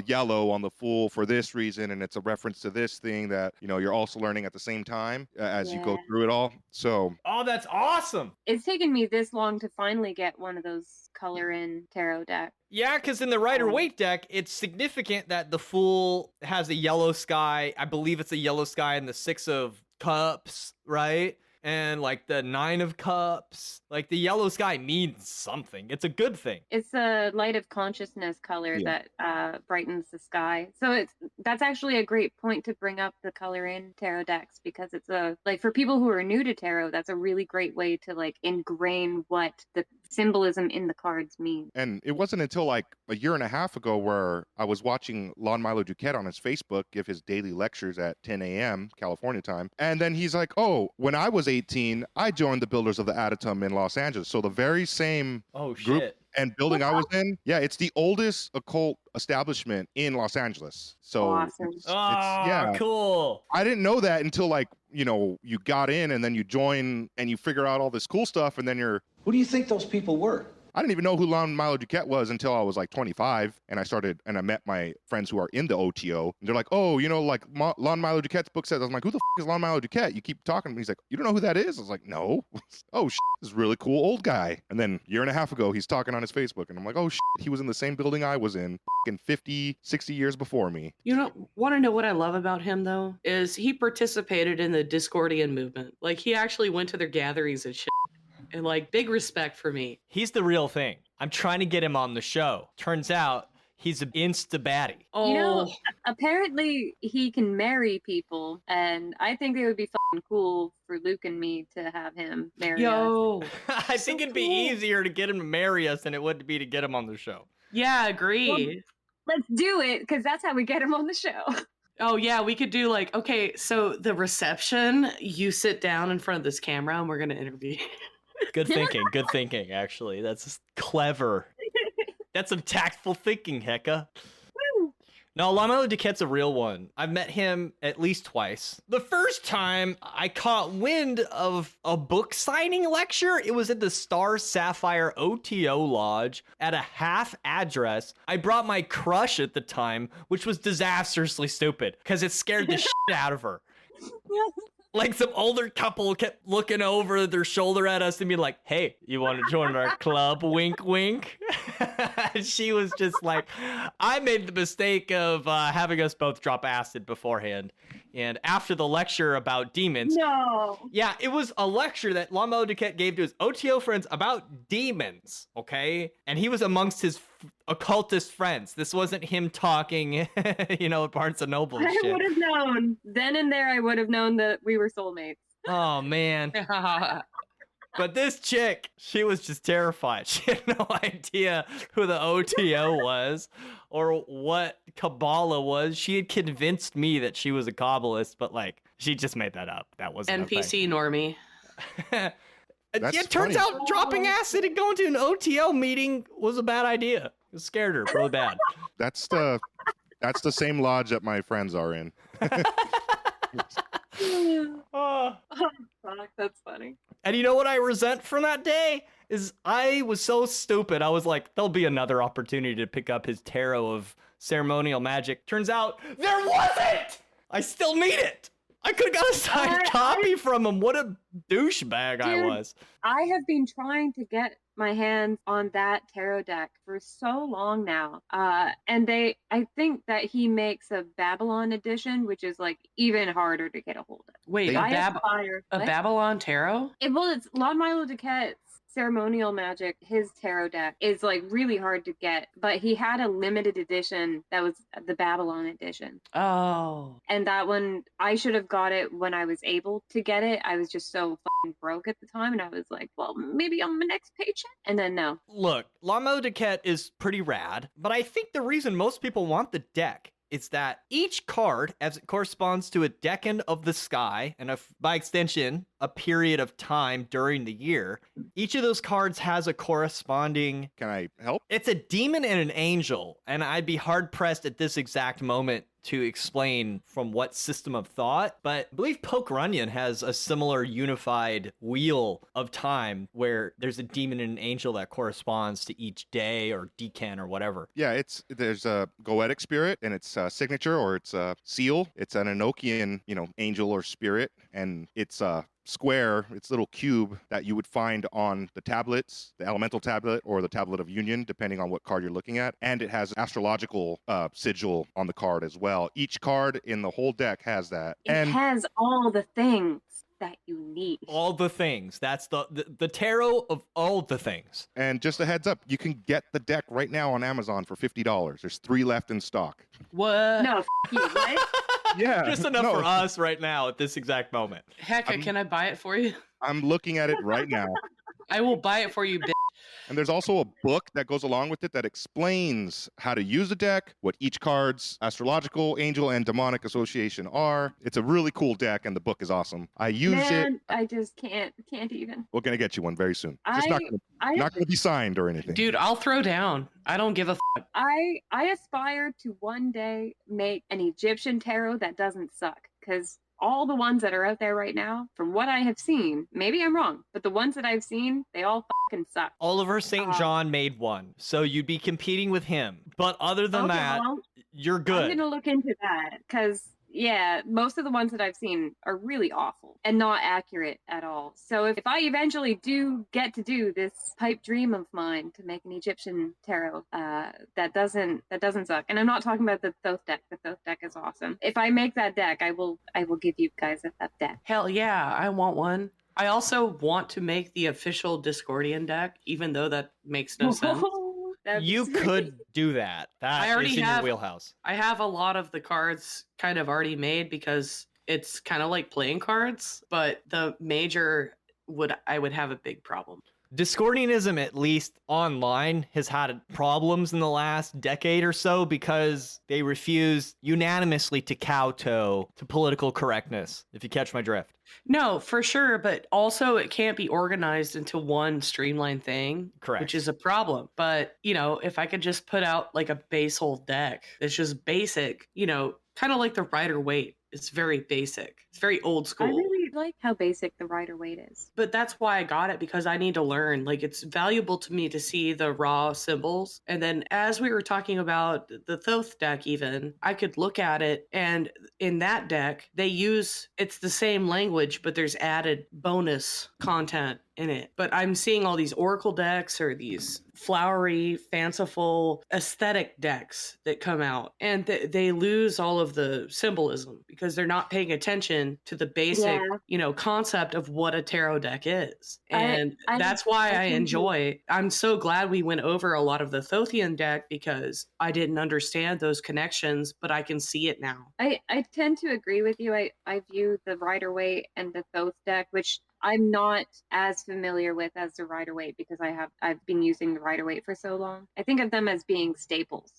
yellow on the full for this reason, and it's a reference to this thing that you're also learning at the same time as you go through it all. So, Oh, that's awesome. It's taken me this long to finally get one of those color in tarot decks. Yeah, because in the Rider-Waite deck, it's significant that the Fool has a yellow sky. I believe it's a yellow sky in the 6 of Cups, right? And like the 9 of Cups. Like the yellow sky means something. It's a good thing. It's a light of consciousness color that brightens the sky. So that's actually a great point to bring up the color in tarot decks, because it's for people who are new to tarot, that's a really great way to like ingrain what the symbolism in the cards mean. And it wasn't until like a year and a half ago where I was watching Lon Milo Duquette on his Facebook give his daily lectures at 10 a.m. California time. And then he's like, oh, when I was 18, I joined the Builders of the Adytum in Los Angeles. So the very same group and building I was in. Yeah, it's the oldest occult establishment in Los Angeles. So awesome. Cool. I didn't know that until like, you got in and then you join and you figure out all this cool stuff, and then Who do you think those people were? I didn't even know who Lon Milo Duquette was until I was like 25, and I met my friends who are in the OTO, and they're like, oh, like Lon Milo Duquette's book says. I was like, who the is Lon Milo Duquette? You keep talking to me. He's like, you don't know who that is? I was like, no. Oh, this is a really cool old guy. And then a year and a half ago, he's talking on his Facebook, and I'm like, oh, he was in the same building I was in 50, 60 years before me. Want to know what I love about him, though? Is he participated in the Discordian movement. Like, he actually went to their gatherings and shit. And like, big respect for me. He's the real thing. I'm trying to get him on the show. Turns out he's an insta-baddie. Oh. Apparently he can marry people, and I think it would be fucking cool for Luke and me to have him marry us. I think it'd be easier to get him to marry us than it would be to get him on the show. Yeah, agree. Well, let's do it, because that's how we get him on the show. Oh, yeah, we could do like, okay, so the reception, you sit down in front of this camera and we're going to interview. Good thinking, actually. That's clever. That's some tactful thinking, Heka. No, Lon Milo Duquette's a real one. I've met him at least twice. The first time I caught wind of a book signing lecture, it was at the Star Sapphire OTO Lodge at a half address. I brought my crush at the time, which was disastrously stupid because it scared the shit out of her. Like, some older couple kept looking over their shoulder at us and being like, hey, you want to join our club? Wink, wink. She was just like, I made the mistake of having us both drop acid beforehand. And after the lecture about demons. No. Yeah, it was a lecture that Lon Milo Duquette gave to his OTO friends about demons, okay? And he was amongst his occultist friends. This wasn't him talking, at Barnes & Noble and shit. I would have known. Then and there, I would have known that we were soulmates. Oh, man. But this chick, she was just terrified. She had no idea who the OTO was or what Kabbalah was. She had convinced me that she was a Kabbalist, but like, she just made that up. That wasn't NPC normie. It turns out dropping acid and going to an OTO meeting was a bad idea. It scared her really bad. That's the same lodge that my friends are in. Oh, fuck, that's funny. And you know what I resent from that day? Is I was so stupid. I was like, there'll be another opportunity to pick up his tarot of ceremonial magic. Turns out there wasn't! I still need it! I could have got a signed copy from him. What a douchebag I was. I have been trying to get my hands on that tarot deck for so long now. And I think that he makes a Babylon edition, which is like even harder to get a hold of. Wait, a Babylon tarot? It's Lon Milo Duquette's ceremonial magic. His tarot deck is like really hard to get, but he had a limited edition that was the Babylon edition. Oh. And that one, I should have got it when I was able to get it. I was just so fucking broke at the time, and I was like, well, maybe on my next paycheck. And then no. Look, Lon Milo Duquette is pretty rad, but I think the reason most people want the deck is that each card, as it corresponds to a decan of the sky, and by extension, a period of time during the year, each of those cards has a corresponding... Can I help? It's a demon and an angel, and I'd be hard-pressed at this exact moment to explain from what system of thought, but I believe Poke Runyon has a similar unified wheel of time where there's a demon and an angel that corresponds to each day or decan or whatever. Yeah, there's a goetic spirit and its signature or its seal. It's an Enochian, angel or spirit, and it's square, its little cube that you would find on the tablets, the elemental tablet or the tablet of union, depending on what card you're looking at. And it has astrological sigil on the card as well. Each card in the whole deck has that. It has all the things that you need. All the things. That's the tarot of all the things. And just a heads up, you can get the deck right now on Amazon for $50. There's 3 left in stock. What? No, you, what? Yeah. Just enough for us right now at this exact moment. Heka, can I buy it for you? I'm looking at it right now. I will buy it for you, bitch. And there's also a book that goes along with it that explains how to use the deck, what each card's astrological, angel, and demonic association are. It's a really cool deck, and the book is awesome. I use it. I just can't even. We're going to get you one very soon. It's not going to be signed or anything. Dude, I'll throw down. I don't give a fuck. I aspire to one day make an Egyptian tarot that doesn't suck, because all the ones that are out there right now, from what I have seen, maybe I'm wrong, but the ones that I've seen, they all fucking suck. Oliver St. John made one, so you'd be competing with him. But other than that, you're good. I'm going to look into that, because yeah, most of the ones that I've seen are really awful and not accurate at all. So if I eventually do get to do this pipe dream of mine to make an Egyptian tarot that doesn't suck, and I'm not talking about the Thoth deck. The Thoth deck is awesome. If I make that deck, I will give you guys that deck. Hell yeah, I want one. I also want to make the official Discordian deck, even though that makes no sense. You could do that. That is in your wheelhouse. I have a lot of the cards kind of already made because it's kind of like playing cards, but the major I would have a big problem. Discordianism, at least online, has had problems in the last decade or so because they refuse unanimously to kowtow to political correctness, if you catch my drift. No, for sure, but also it can't be organized into one streamlined thing, correct? Which is a problem. But, if I could just put out like a base whole deck that's just basic, kind of like the Rider-Waite. It's very basic. It's very old school. I really like how basic the Rider-Waite is. But that's why I got it, because I need to learn. Like, it's valuable to me to see the raw symbols. And then as we were talking about the Thoth deck even, I could look at it, and in that deck, it's the same language, but there's added bonus content in it. But I'm seeing all these oracle decks or these flowery, fanciful, aesthetic decks that come out, and they lose all of the symbolism because they're not paying attention to the basic, concept of what a tarot deck is. And that's why I enjoy. I'm so glad we went over a lot of the Thothian deck because I didn't understand those connections, but I can see it now. I tend to agree with you. I view the Rider-Waite and the Thoth deck, which I'm not as familiar with as the Rider-Waite because I've been using the Rider-Waite for so long. I think of them as being staples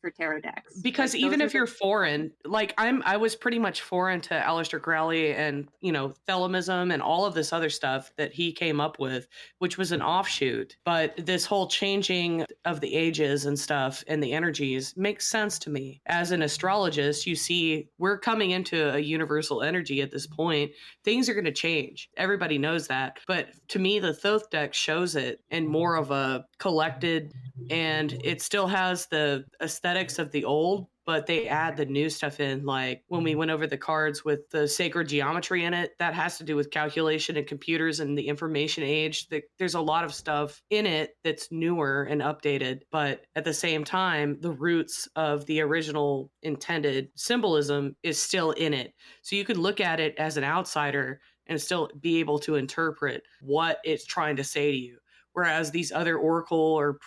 for tarot decks. Because even if you're foreign, like I was pretty much foreign to Aleister Crowley and, Thelemism and all of this other stuff that he came up with, which was an offshoot. But this whole changing of the ages and stuff and the energies makes sense to me. As an astrologist, you see we're coming into a universal energy at this point. Things are going to change. Everybody knows that. But to me, the Thoth deck shows it in more of a collected, and it still has the aesthetics of the old, but they add the new stuff in. Like when we went over the cards with the sacred geometry in it, that has to do with calculation and computers and the information age. There's a lot of stuff in it that's newer and updated, but at the same time, the roots of the original intended symbolism is still in it. So you could look at it as an outsider and still be able to interpret what it's trying to say to you. Whereas these other oracle or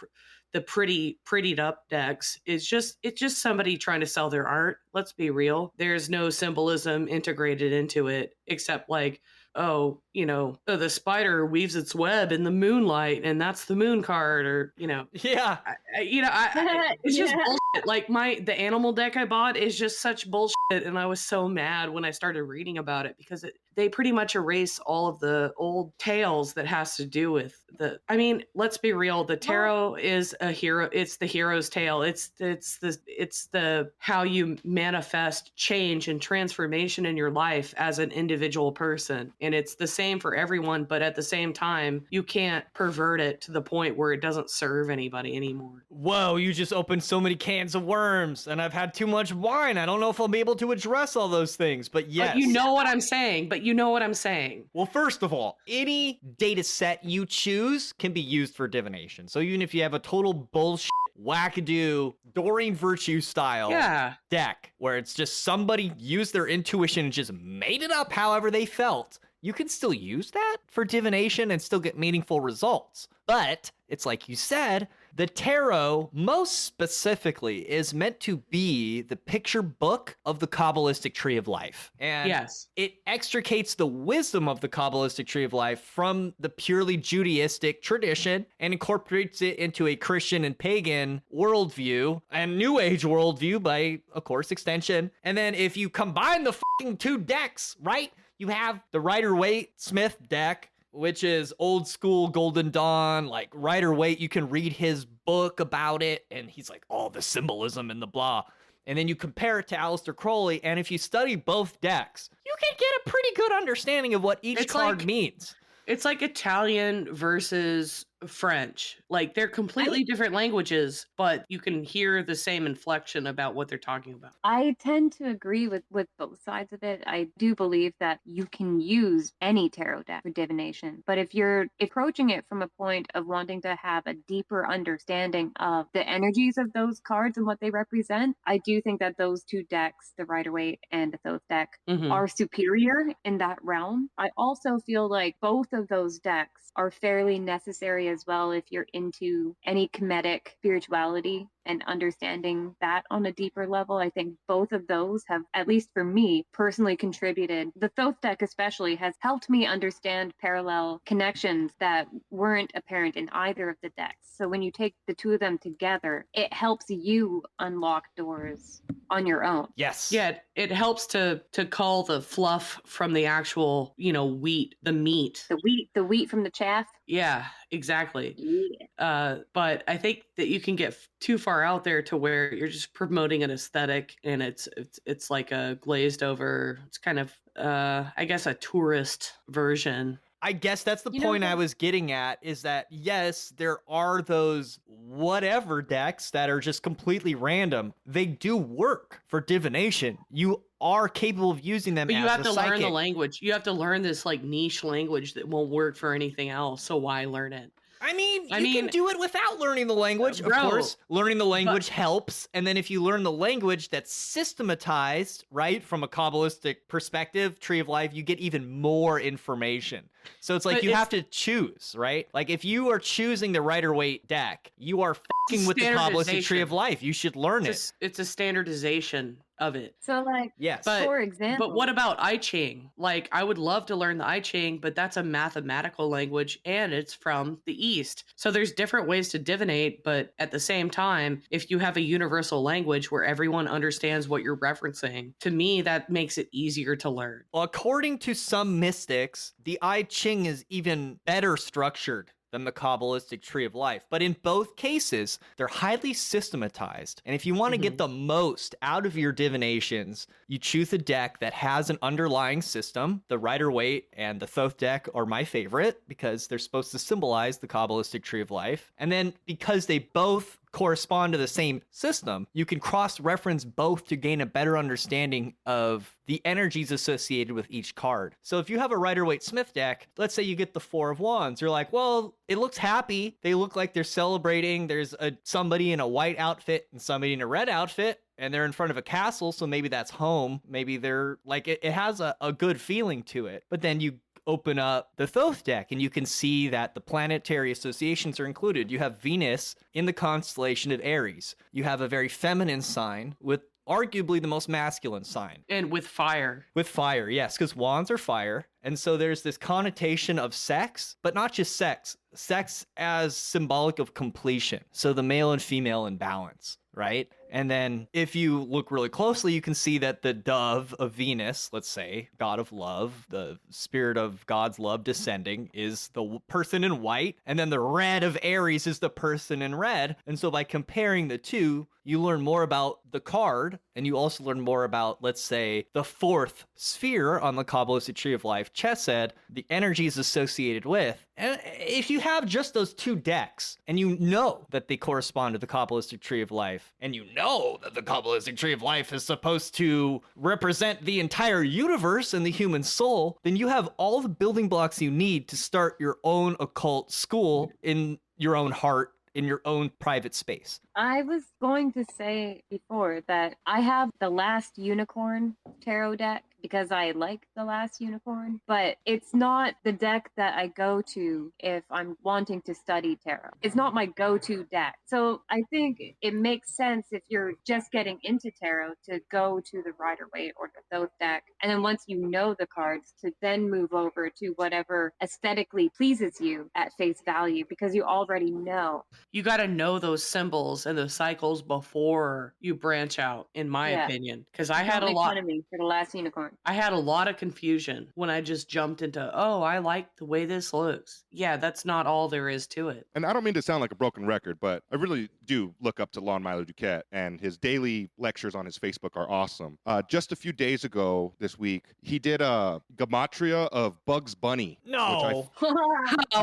the prettied up decks, it's just somebody trying to sell their art. Let's be real. There's no symbolism integrated into it except like, the spider weaves its web in the moonlight and that's the moon card, or, Yeah. it's just bullshit. Like the animal deck I bought is just such bullshit, and I was so mad when I started reading about it because they pretty much erase all of the old tales that has to do with I mean, let's be real, the tarot is a hero, it's the hero's tale. It's the how you manifest change and transformation in your life as an individual person. And it's the same for everyone, but at the same time, you can't pervert it to the point where it doesn't serve anybody anymore. Whoa, you just opened so many cans of worms, and I've had too much wine. I don't know if I'll be able to address all those things, but yes. But you know what I'm saying. Well, first of all, any data set you choose can be used for divination. So even if you have a total bullshit, wackadoo, Doreen Virtue style deck, where it's just somebody used their intuition and just made it up however they felt, you can still use that for divination and still get meaningful results. But it's like you said, the tarot, most specifically, is meant to be the picture book of the Kabbalistic Tree of Life. And it extricates the wisdom of the Kabbalistic Tree of Life from the purely Judaistic tradition and incorporates it into a Christian and pagan worldview and New Age worldview by, of course, extension. And then if you combine the fucking two decks, right? You have the Rider-Waite-Smith deck, which is old school Golden Dawn, like Rider-Waite. You can read his book about it, and he's like, oh, the symbolism and the blah. And then you compare it to Aleister Crowley, and if you study both decks, you can get a pretty good understanding of what each card means. It's like Italian versus French. Like, they're completely different languages, but you can hear the same inflection about what they're talking about. I tend to agree with both sides of it. I do believe that you can use any tarot deck for divination, but if you're approaching it from a point of wanting to have a deeper understanding of the energies of those cards and what they represent, I do think that those two decks, the Rider-Waite and the Thoth deck, are superior in that realm. I also feel like both of those decks are fairly necessary as well if you're into any Kemetic spirituality and understanding that on a deeper level. I think both of those have, at least for me, personally contributed. The Thoth deck especially has helped me understand parallel connections that weren't apparent in either of the decks. So when you take the two of them together, it helps you unlock doors on your own. Yes. Yeah, it helps to cull the fluff from the actual, wheat, the meat. The wheat from the chaff. Yeah, exactly. Yeah. But I think that you can get too far out there to where you're just promoting an aesthetic, and it's like a glazed over. It's kind of I guess a tourist version. I guess that's the point I was getting at, is that yes, there are those whatever decks that are just completely random. They do work for divination. You are capable of using them, but you have to psychic. learn the language. You have to learn this like niche language that won't work for anything else. So why learn it? I mean, you can do it without learning the language. Of course, learning the language helps. And then if you learn the language that's systematized, right, from a Kabbalistic perspective, Tree of Life, you get even more information. So it's like you have to choose, right? Like if you are choosing the Rider-Waite deck, you are fucking with the Kabbalistic Tree of Life. You should learn it. It's a standardization of it. So like, yes. For example. But what about I Ching? Like, I would love to learn the I Ching, but that's a mathematical language and it's from the East. So there's different ways to divinate, but at the same time, if you have a universal language where everyone understands what you're referencing, to me, that makes it easier to learn. Well, according to some mystics, the I Ching is even better structured than the Kabbalistic Tree of Life. But in both cases, they're highly systematized. And if you want to get the most out of your divinations, you choose a deck that has an underlying system. The Rider-Waite and the Thoth deck are my favorite because they're supposed to symbolize the Kabbalistic Tree of Life. And then because they both correspond to the same system, you can cross-reference both to gain a better understanding of the energies associated with each card. So if you have a Rider-Waite-Smith deck, let's say you get the Four of Wands, you're like, well, it looks happy. They look like they're celebrating. There's somebody in a white outfit and somebody in a red outfit, and they're in front of a castle, so maybe that's home. Maybe they're like, it has a good feeling to it. But then you open up the Thoth deck and you can see that the planetary associations are included. You have Venus in the constellation of Aries. You have a very feminine sign with arguably the most masculine sign. And with fire. With fire, yes, because wands are fire. And so there's this connotation of sex, but not just sex as symbolic of completion. So the male and female in balance, right? And then if you look really closely, you can see that the dove of Venus, let's say, god of love, the spirit of God's love descending, is the person in white. And then the red of Aries is the person in red. And so by comparing the two, you learn more about the card, and you also learn more about, let's say, the fourth sphere on the Kabbalistic Tree of Life, Chesed, the energies associated with. And if you have just those two decks, and you know that they correspond to the Kabbalistic Tree of Life, and you know that the Kabbalistic Tree of Life is supposed to represent the entire universe and the human soul, then you have all the building blocks you need to start your own occult school in your own heart, in your own private space. I was going to say before that I have the Last Unicorn tarot deck because I like the Last Unicorn, but it's not the deck that I go to if I'm wanting to study tarot. It's not my go-to deck. So I think it makes sense if you're just getting into tarot to go to the Rider-Waite or the Thoth deck. And then once you know the cards, to then move over to whatever aesthetically pleases you at face value because you already know. You got to know those symbols and the cycles before you branch out, in my opinion. Because I had Don't a make lot. fun of me for the Last Unicorn. I had a lot of confusion when I just jumped into, oh, I like the way this looks. Yeah, that's not all there is to it. And I don't mean to sound like a broken record, but I really do look up to Lon Milo Duquette, and his daily lectures on his Facebook are awesome. Just a few days ago this week, he did a gematria of Bugs Bunny. No.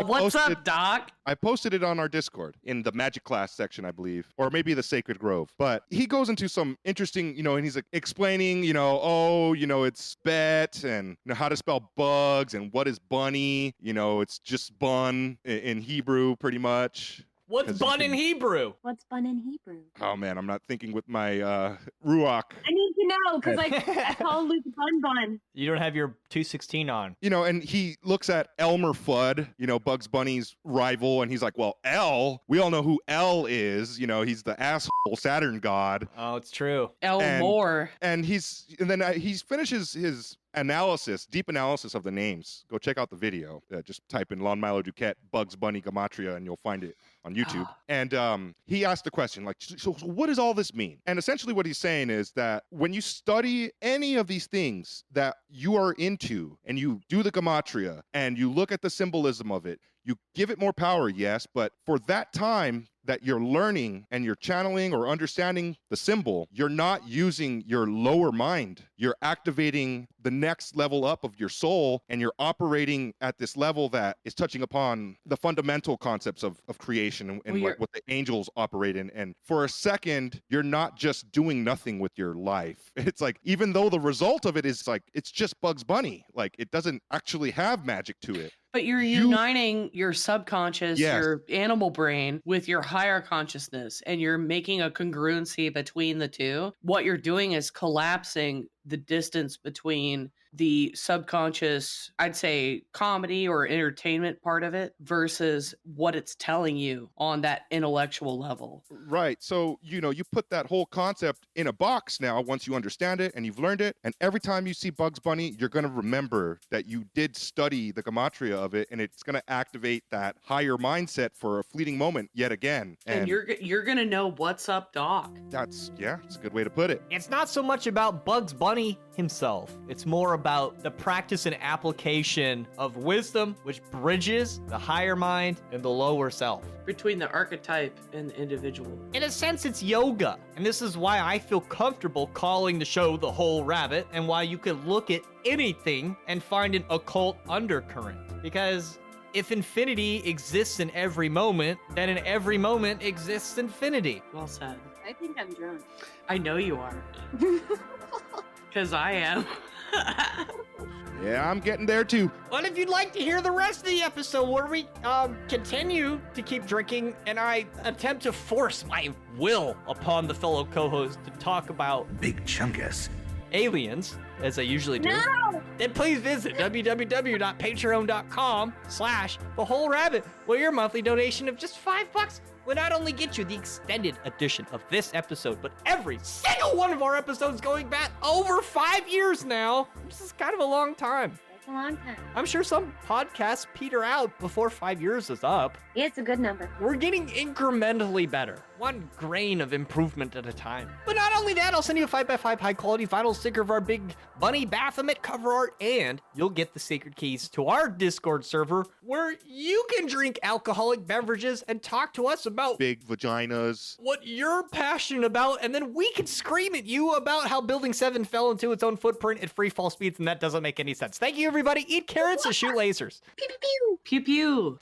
What's up, Doc? I posted it on our Discord in the Magic Class section, I believe, or maybe the Sacred Grove. But he goes into some interesting, and he's like explaining, it's bet and how to spell bugs and what is bunny. It's just bun in Hebrew, pretty much. What's bun in Hebrew? What's bun in Hebrew? Oh man, I'm not thinking with my ruach. I need to know because I call Luke Bun. You don't have your 216 on. And he looks at Elmer Fudd, Bugs Bunny's rival, and he's like, well, El, we all know who El is. He's the asshole Saturn god. Oh, it's true. Elmore. And then he finishes his deep analysis of the names. Go check out the video. Just type in Lon Milo Duquette, Bugs Bunny Gematria, and you'll find it on YouTube. And he asked the question, like, so what does all this mean? And essentially what he's saying is that when you study any of these things that you are into, and you do the Gematria, and you look at the symbolism of it, you give it more power, yes, but for that time that you're learning and you're channeling or understanding the symbol, you're not using your lower mind. You're activating the next level up of your soul, and you're operating at this level that is touching upon the fundamental concepts of creation and what the angels operate in. And for a second, you're not just doing nothing with your life. It's like, even though the result of it is like, it's just Bugs Bunny, like it doesn't actually have magic to it. But you're uniting your subconscious, Yes. your animal brain with your higher consciousness, and you're making a congruency between the two. What you're doing is collapsing the distance between the subconscious, I'd say comedy or entertainment part of it versus what it's telling you on that intellectual level. Right. So, you put that whole concept in a box now once you understand it and you've learned it. And every time you see Bugs Bunny, you're going to remember that you did study the gematria of it, and it's going to activate that higher mindset for a fleeting moment yet again. And you're going to know what's up, Doc. It's a good way to put it. It's not so much about Bugs Bunny himself. It's more about the practice and application of wisdom, which bridges the higher mind and the lower self. Between the archetype and the individual. In a sense, it's yoga. And this is why I feel comfortable calling the show The Whole Rabbit, and why you could look at anything and find an occult undercurrent. Because if infinity exists in every moment, then in every moment exists infinity. Well said. I think I'm drunk. I know you are. Because I am. Yeah, I'm getting there too. Well, if you'd like to hear the rest of the episode where we continue to keep drinking and I attempt to force my will upon the fellow co-host to talk about Big Chungus aliens, as I usually do, then please visit www.patreon.com/thewholerabbit, where your monthly donation of just $5 will not only get you the extended edition of this episode, but every single one of our episodes going back over 5 years now. This is kind of a long time. It's a long time. I'm sure some podcasts peter out before 5 years is up. Yeah, it's a good number. We're getting incrementally better. One grain of improvement at a time. But not only that, I'll send you a 5x5 high quality vinyl sticker of our big Bunny Baphomet cover art, and you'll get the secret keys to our Discord server where you can drink alcoholic beverages and talk to us about Big vaginas. what you're passionate about, and then we can scream at you about how Building 7 fell into its own footprint at free fall speeds, and that doesn't make any sense. Thank you, everybody. Eat carrots and shoot lasers. Pew, pew, pew. Pew pew.